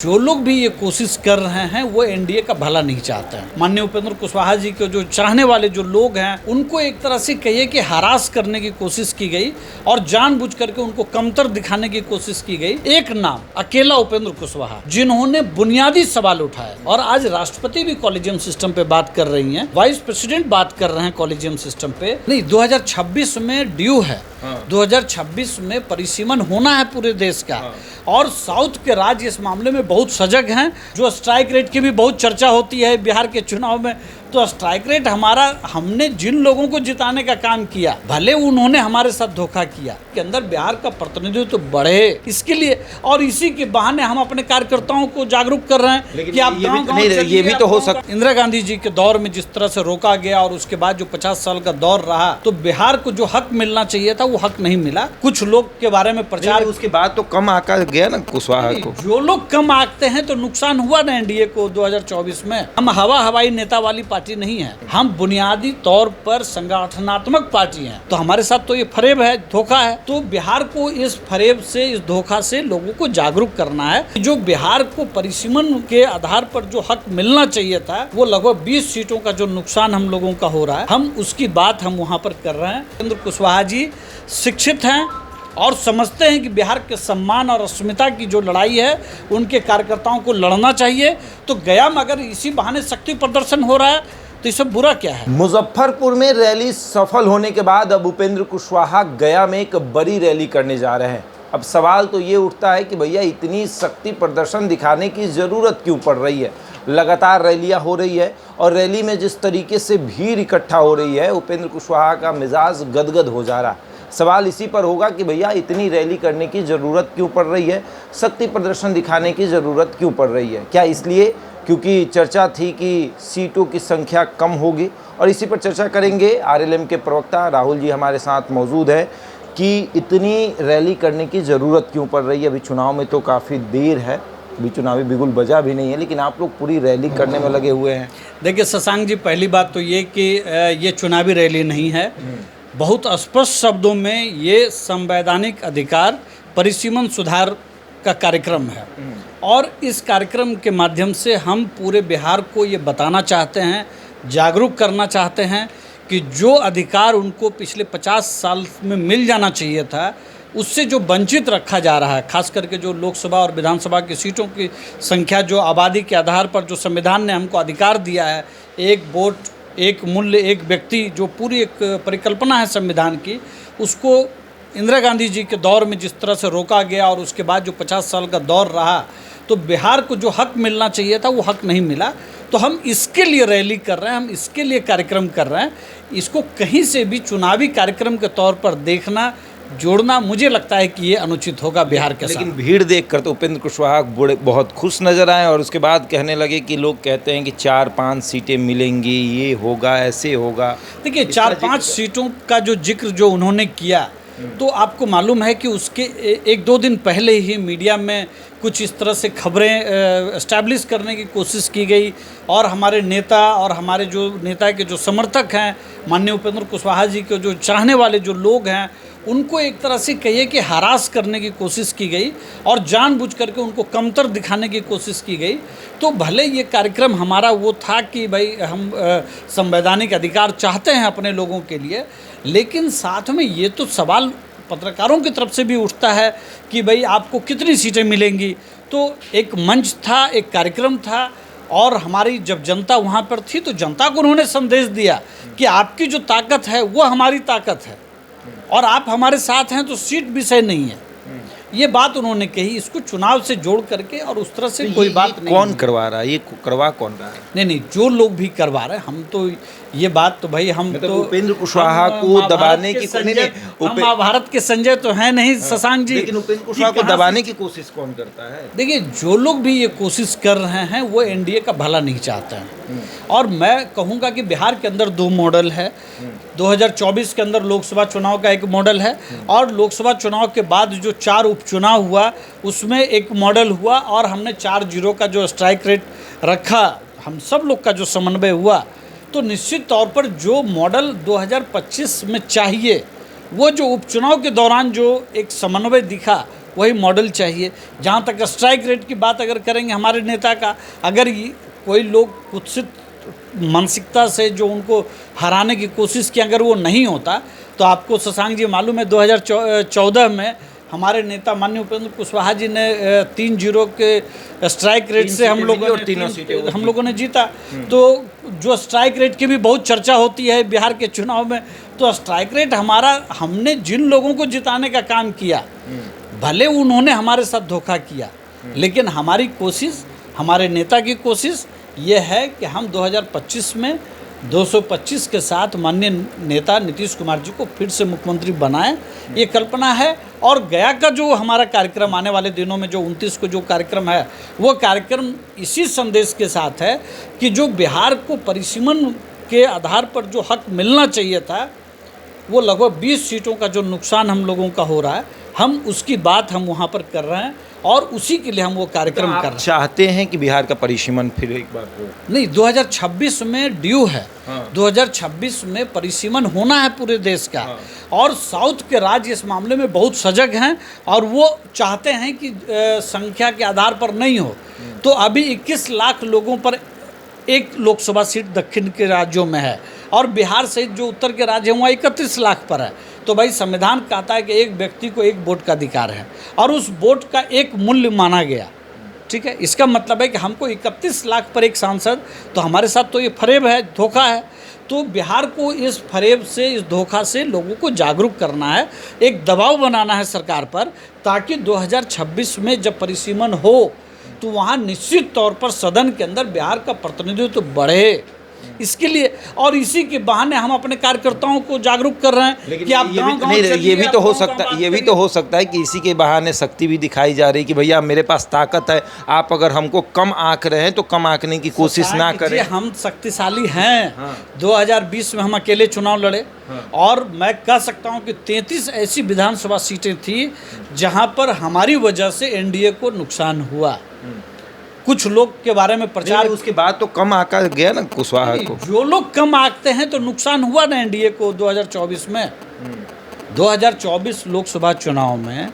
जो लोग भी ये कोशिश कर रहे हैं वो एनडीए का भला नहीं चाहते हैं। माननीय उपेंद्र कुशवाहा जी के जो चाहने वाले जो लोग हैं उनको एक तरह से कहिए कि हरास करने की कोशिश की गई और जानबूझ करके उनको कमतर दिखाने की कोशिश की गई। एक नाम अकेला उपेंद्र कुशवाहा, जिन्होंने बुनियादी सवाल उठाए और आज राष्ट्रपति भी कॉलेजियम सिस्टम पे बात कर रही हैं, वाइस प्रेसिडेंट बात कर रहे हैं कॉलेजियम सिस्टम पे। नहीं, 2026 में ड्यू है, 2026 में परिसीमन होना है पूरे देश का। और साउथ के राज्य इस मामले में बहुत सजग हैं। जो स्ट्राइक रेट की भी बहुत चर्चा होती है बिहार के चुनाव में, तो स्ट्राइक रेट हमारा, हमने जिन लोगों को जिताने का काम किया, भले उन्होंने हमारे साथ धोखा किया, के अंदर बिहार का प्रतिनिधित्व तो बढ़े इसके लिए, और इसी के बहाने हम अपने कार्यकर्ताओं को जागरूक कर रहे हैं कि आप गाँव-गाँव चलिए। ये भी तो हो सकता। इंदिरा गांधी जी के दौर में जिस तरह से रोका गया और उसके बाद जो 50 साल का दौर रहा, तो बिहार को जो हक मिलना चाहिए था वो हक नहीं मिला। कुछ लोग के बारे में प्रचार, उसके बाद तो कम आका गया ना कुशवाहा को। जो लोग कम आंकते हैं तो नुकसान हुआ ना एनडीए को 2024 में। हम हवाई नेता वाली पार्टी नहीं है, हम बुनियादी तौर पर संगठनात्मक पार्टी हैं। तो हमारे साथ तो ये फरेब है, धोखा है। तो बिहार को इस फरेब से, इस धोखा से लोगों को जागरूक करना है। जो बिहार को परिसीमन के आधार पर जो हक मिलना चाहिए था, वो लगभग 20 सीटों का जो नुकसान हम लोगों का हो रहा है, हम उसकी बात हम वहाँ पर कर रहे हैं। उपेंद्र कुशवाहा जी शिक्षित हैं और समझते हैं कि बिहार के सम्मान और अस्मिता की जो लड़ाई है उनके कार्यकर्ताओं को लड़ना चाहिए। तो गया में अगर इसी बहाने शक्ति प्रदर्शन हो रहा है तो इससे बुरा क्या है। मुजफ्फरपुर में रैली सफल होने के बाद अब उपेंद्र कुशवाहा गया में एक बड़ी रैली करने जा रहे हैं। अब सवाल तो ये उठता है कि भैया इतनी शक्ति प्रदर्शन दिखाने की ज़रूरत क्यों पड़ रही है। लगातार रैलियां हो रही है और रैली में जिस तरीके से भीड़ इकट्ठा हो रही है, उपेंद्र कुशवाहा का मिजाज गदगद हो जा रहा है। सवाल इसी पर होगा कि भैया इतनी रैली करने की ज़रूरत क्यों पड़ रही है, शक्ति प्रदर्शन दिखाने की ज़रूरत क्यों पड़ रही है। क्या इसलिए क्योंकि चर्चा थी कि सीटों की संख्या कम होगी, और इसी पर चर्चा करेंगे। आरएलएम के प्रवक्ता राहुल जी हमारे साथ मौजूद है कि इतनी रैली करने की ज़रूरत क्यों पड़ रही है। अभी चुनाव में तो काफ़ी देर है, अभी चुनावी बिगुल बजा भी नहीं है, लेकिन आप लोग पूरी रैली करने में लगे हुए हैं। देखिए शशांक जी, पहली बात तो ये कि ये चुनावी रैली नहीं है। बहुत स्पष्ट शब्दों में ये संवैधानिक अधिकार परिसीमन सुधार का कार्यक्रम है, और इस कार्यक्रम के माध्यम से हम पूरे बिहार को ये बताना चाहते हैं, जागरूक करना चाहते हैं कि जो अधिकार उनको पिछले 50 साल में मिल जाना चाहिए था, उससे जो वंचित रखा जा रहा है, खास करके जो लोकसभा और विधानसभा की सीटों की संख्या, जो आबादी के आधार पर जो संविधान ने हमको अधिकार दिया है, एक वोट एक मूल्य एक व्यक्ति, जो पूरी एक परिकल्पना है संविधान की, उसको इंदिरा गांधी जी के दौर में जिस तरह से रोका गया और उसके बाद जो 50 साल का दौर रहा, तो बिहार को जो हक मिलना चाहिए था वो हक नहीं मिला। तो हम इसके लिए रैली कर रहे हैं, हम इसके लिए कार्यक्रम कर रहे हैं। इसको कहीं से भी चुनावी कार्यक्रम के तौर पर देखना, जोड़ना, मुझे लगता है कि ये अनुचित होगा बिहार के साथ। लेकिन भीड़ देखकर तो उपेंद्र कुशवाहा बहुत खुश नजर आए, और उसके बाद कहने लगे कि लोग कहते हैं कि 4-5 सीटें मिलेंगी, ये होगा, ऐसे होगा। देखिए 4-5 सीटों का जो जिक्र जो उन्होंने किया, तो आपको मालूम है कि उसके 1-2 दिन पहले ही मीडिया में कुछ इस तरह से खबरें एस्टैब्लिश करने की कोशिश की गई, और हमारे नेता और हमारे जो नेता के जो समर्थक हैं, माननीय उपेंद्र कुशवाहा जी के जो चाहने वाले जो लोग हैं, उनको एक तरह से कहिए कि हरास करने की कोशिश की गई और जानबूझ करके उनको कमतर दिखाने की कोशिश की गई। तो भले ये कार्यक्रम हमारा वो था कि भाई हम संवैधानिक अधिकार चाहते हैं अपने लोगों के लिए, लेकिन साथ में ये तो सवाल पत्रकारों की तरफ से भी उठता है कि भाई आपको कितनी सीटें मिलेंगी। तो एक मंच था, एक कार्यक्रम था, और हमारी जब जनता वहाँ पर थी तो जनता को उन्होंने संदेश दिया कि आपकी जो ताकत है वो हमारी ताकत है, और आप हमारे साथ हैं, तो सीट विषय नहीं है। ये बात उन्होंने कही, इसको चुनाव से जोड़ करके, और उस तरह से तो कोई बात नहीं। कौन करवा रहा है, ये करवा कौन रहा है? नहीं, जो लोग भी करवा रहे हैं, हम तो ये बात तो भाई हम तो उपेंद्र कुशवाहा को दबाने की, हम महाभारत के संजय तो है नहीं शशांक जी। लेकिन उपेंद्र कुशवाहा को दबाने की कोशिश कौन करता है? देखिए जो लोग भी ये कोशिश कर रहे हैं वो एनडीए का भला नहीं चाहते हैं, और मैं कहूँगा कि बिहार के अंदर 2 मॉडल है। 2024 के अंदर लोकसभा चुनाव का एक मॉडल है, और लोकसभा चुनाव के बाद जो 4 उपचुनाव हुआ उसमें एक मॉडल हुआ, और हमने 4-0 का जो स्ट्राइक रेट रखा, हम सब लोग का जो समन्वय हुआ, तो निश्चित तौर पर जो मॉडल 2025 में चाहिए, वो जो उपचुनाव के दौरान जो एक समन्वय दिखा, वही मॉडल चाहिए। जहाँ तक स्ट्राइक रेट की बात अगर करेंगे हमारे नेता का, अगर ये कोई लोग कुत्सित मानसिकता से जो उनको हराने की कोशिश की, अगर वो नहीं होता तो आपको शशांक जी मालूम है 2014 में हमारे नेता माननीय उपेंद्र कुशवाहा जी ने 3-0 के स्ट्राइक रेट से हम लोगों ने जीता। तो जो स्ट्राइक रेट की भी बहुत चर्चा होती है बिहार के चुनाव में, तो स्ट्राइक रेट हमने जिन लोगों को जिताने का काम किया, भले उन्होंने हमारे साथ धोखा किया, लेकिन हमारी कोशिश, हमारे नेता की कोशिश ये है कि हम 2025 में 225 के साथ माननीय नेता नीतीश कुमार जी को फिर से मुख्यमंत्री बनाएं, ये कल्पना है। और गया का जो हमारा कार्यक्रम आने वाले दिनों में जो 29 को जो कार्यक्रम है, वो कार्यक्रम इसी संदेश के साथ है कि जो बिहार को परिसीमन के आधार पर जो हक मिलना चाहिए था, वो लगभग 20 सीटों का जो नुकसान हम लोगों का हो रहा है, हम उसकी बात हम वहाँ पर कर रहे हैं और उसी के लिए हम वो कार्यक्रम कर रहे हैं। चाहते हैं कि बिहार का परिसीमन फिर एक बार हो? नहीं, 2026 में ड्यू है। 2026 में परिसीमन होना है पूरे देश का। और साउथ के राज्य इस मामले में बहुत सजग हैं और वो चाहते हैं कि संख्या के आधार पर नहीं हो। तो अभी 21 लाख लोगों पर एक लोकसभा सीट दक्षिण के राज्यों में है और बिहार सहित जो उत्तर के राज्य हैं वहाँ 31 लाख पर है। तो भाई संविधान कहता है कि एक व्यक्ति को एक वोट का अधिकार है और उस वोट का एक मूल्य माना गया, ठीक है। इसका मतलब है कि हमको 31 लाख पर एक सांसद, तो हमारे साथ तो ये फरेब है, धोखा है। तो बिहार को इस फरेब से, इस धोखा से लोगों को जागरूक करना है, एक दबाव बनाना है सरकार पर, ताकि 2026 में जब परिसीमन हो तो वहाँ निश्चित तौर पर सदन के अंदर बिहार का प्रतिनिधित्व बढ़े। इसके लिए और इसी के बहाने हम अपने कार्यकर्ताओं को जागरूक कर रहे हैं कि आप ये भी तो हो सकता है कि इसी के बहाने शक्ति भी दिखाई जा रही कि भैया मेरे पास ताकत है, आप अगर हमको कम आंक रहे हैं तो कम आंकने की कोशिश ना करें। हम शक्तिशाली हैं। 2020 में हम अकेले चुनाव लड़े और मैं कह सकता हूं कि 33 ऐसी विधानसभा सीटें थी जहां पर हमारी वजह से एनडीए को नुकसान हुआ। कुछ लोग के बारे में प्रचार, उसके बाद तो कम आंका गया ना कुशवाहा को। जो लोग कम आंकते हैं तो नुकसान हुआ ना एनडीए को 2024 में। 2024 लोकसभा चुनाव में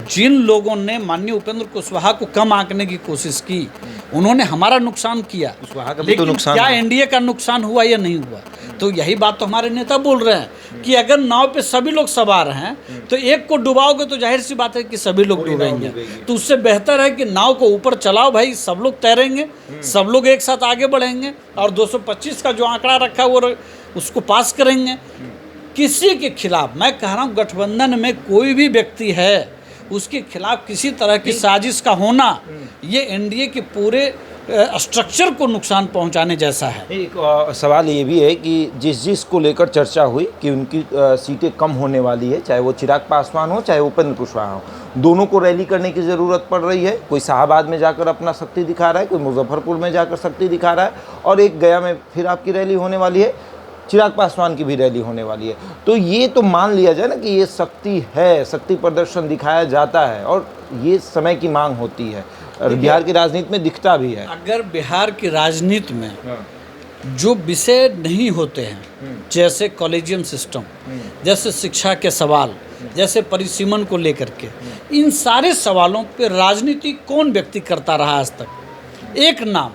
जिन लोगों ने माननीय उपेंद्र कुशवाहा को कम आंकने की कोशिश की, उन्होंने हमारा नुकसान किया। कुशवाहा का भी तो नुकसान क्या एनडीए का नुकसान हुआ या नहीं हुआ? तो यही बात तो हमारे नेता बोल रहे हैं कि अगर नाव पे सभी लोग सवार हैं तो एक को डुबाओगे तो जाहिर सी बात है कि सभी लोग डूबेंगे। तो उससे बेहतर है कि नाव को ऊपर चलाओ भाई, सब लोग तैरेंगे, सब लोग एक साथ आगे बढ़ेंगे और 225 का जो आंकड़ा रखा है वो उसको पास करेंगे। किसी के खिलाफ, मैं कह रहा हूँ गठबंधन में कोई भी व्यक्ति है, उसके खिलाफ किसी तरह की साजिश का होना ये एनडीए के पूरे स्ट्रक्चर को नुकसान पहुंचाने जैसा है। एक सवाल ये भी है कि जिस को लेकर चर्चा हुई कि उनकी सीटें कम होने वाली है, चाहे वो चिराग पासवान हो चाहे उपेंद्र कुशवाहा हो, दोनों को रैली करने की ज़रूरत पड़ रही है। कोई शाहबाद में जाकर अपना शक्ति दिखा रहा है, कोई मुजफ्फरपुर में जाकर शक्ति दिखा रहा है और एक गया में फिर आपकी रैली होने वाली है, चिराग पासवान की भी रैली होने वाली है। तो ये तो मान लिया जाए ना कि ये शक्ति है, शक्ति प्रदर्शन दिखाया जाता है और ये समय की मांग होती है और बिहार की राजनीति में दिखता भी है। अगर बिहार की राजनीति में जो विषय नहीं होते हैं, जैसे कॉलेजियम सिस्टम, जैसे शिक्षा के सवाल, जैसे परिसीमन को लेकर के, इन सारे सवालों पे राजनीति कौन व्यक्ति करता रहा आज तक? एक नाम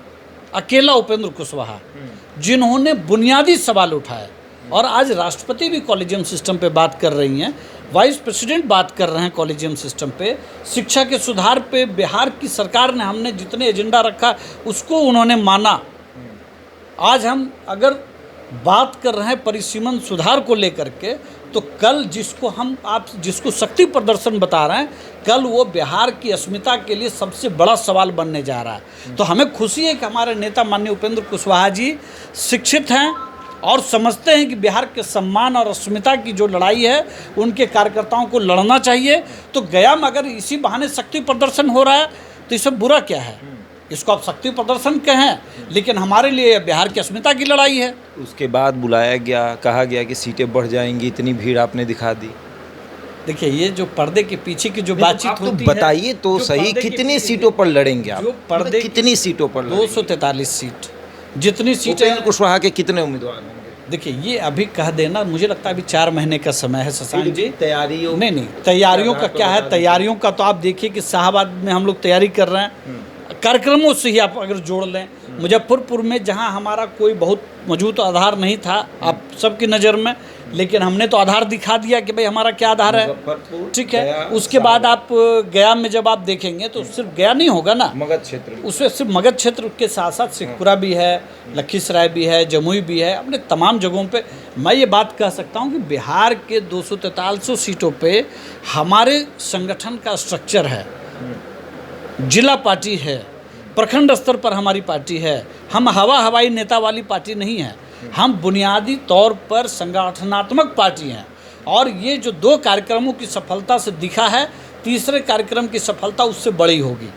अकेला उपेंद्र कुशवाहा, जिन्होंने बुनियादी सवाल उठाए और आज राष्ट्रपति भी कॉलेजियम सिस्टम पे बात कर रही हैं, वाइस प्रेसिडेंट बात कर रहे हैं कॉलेजियम सिस्टम पे, शिक्षा के सुधार पे बिहार की सरकार ने, हमने जितने एजेंडा रखा उसको उन्होंने माना। आज हम अगर बात कर रहे हैं परिसीमन सुधार को लेकर के, तो कल जिसको शक्ति प्रदर्शन बता रहे हैं, कल वो बिहार की अस्मिता के लिए सबसे बड़ा सवाल बनने जा रहा है। तो हमें खुशी है कि हमारे नेता माननीय उपेंद्र कुशवाहा जी शिक्षित हैं और समझते हैं कि बिहार के सम्मान और अस्मिता की जो लड़ाई है उनके कार्यकर्ताओं को लड़ना चाहिए। तो गया में अगर इसी बहाने शक्ति प्रदर्शन हो रहा है तो इससे बुरा क्या है? इसको आप शक्ति प्रदर्शन कहें, लेकिन हमारे लिए बिहार की अस्मिता की लड़ाई है। उसके बाद बुलाया गया, कहा गया कि सीटें बढ़ जाएंगी, इतनी भीड़ आपने दिखा दी। देखिए, ये जो पर्दे के पीछे की जो बातचीत होती है, बताइए तो सही, कितनी सीटों पर लड़ेंगे आप? जो पर्दे कितनी सीटों पर? 243 सीट। जितनी सीटें कुशवाहा के कितने उम्मीदवार होंगे? देखिए ये अभी कह देना, मुझे लगता है अभी 4 महीने का समय है शशांक जी। तैयारियों नहीं, तैयारियों का क्या है, तैयारियों का तो आप देखिए कि शाहबाद में हम लोग तैयारी कर रहे हैं। कार्यक्रमों से ही आप अगर जोड़ लें, मुजफ्फरपुर में जहां हमारा कोई बहुत मजबूत आधार नहीं था आप सबकी नज़र में, लेकिन हमने तो आधार दिखा दिया कि भाई हमारा क्या आधार है, ठीक है। उसके बाद आप गया में जब आप देखेंगे तो सिर्फ गया नहीं होगा ना, मगध क्षेत्र, उसमें सिर्फ मगध क्षेत्र के साथ साथ शेखपुरा भी है, लखीसराय भी है, जमुई भी है, अपने तमाम जगहों पे मैं ये बात कह सकता हूँ कि बिहार के 243 सीटों पे हमारे संगठन का स्ट्रक्चर है। जिला पार्टी है, प्रखंड स्तर पर हमारी पार्टी है। हम हवाई नेता वाली पार्टी नहीं है, हम बुनियादी तौर पर संगठनात्मक पार्टी हैं। और ये जो 2 कार्यक्रमों की सफलता से दिखा है, तीसरे कार्यक्रम की सफलता उससे बड़ी होगी।